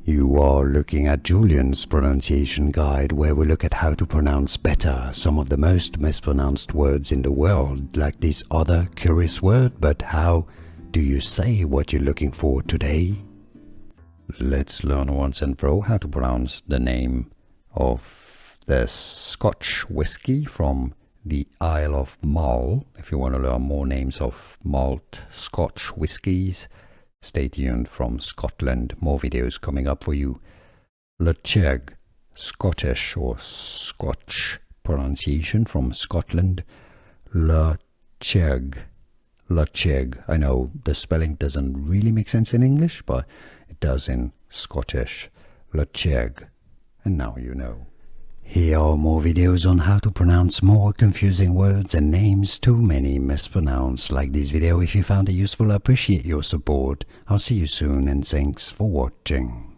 You are looking at Julian's pronunciation guide, where we look at how to pronounce better some of the most mispronounced words in the world, like this other curious word. But how do you say what you're looking for today? Let's learn once and for all how to pronounce the name of the Scotch whisky from the Isle of Mull. If you want to learn more names of malt Scotch whiskies, stay tuned. From Scotland, more videos coming up for you. Ledaig, Scottish or Scotch pronunciation from Scotland. Ledaig. I know the spelling doesn't really make sense in English, but it does in Scottish. Ledaig. And now you know. Here are more videos on how to pronounce more confusing words and names too many mispronounced. Like this video if you found it useful. I appreciate your support. I'll see you soon and thanks for watching.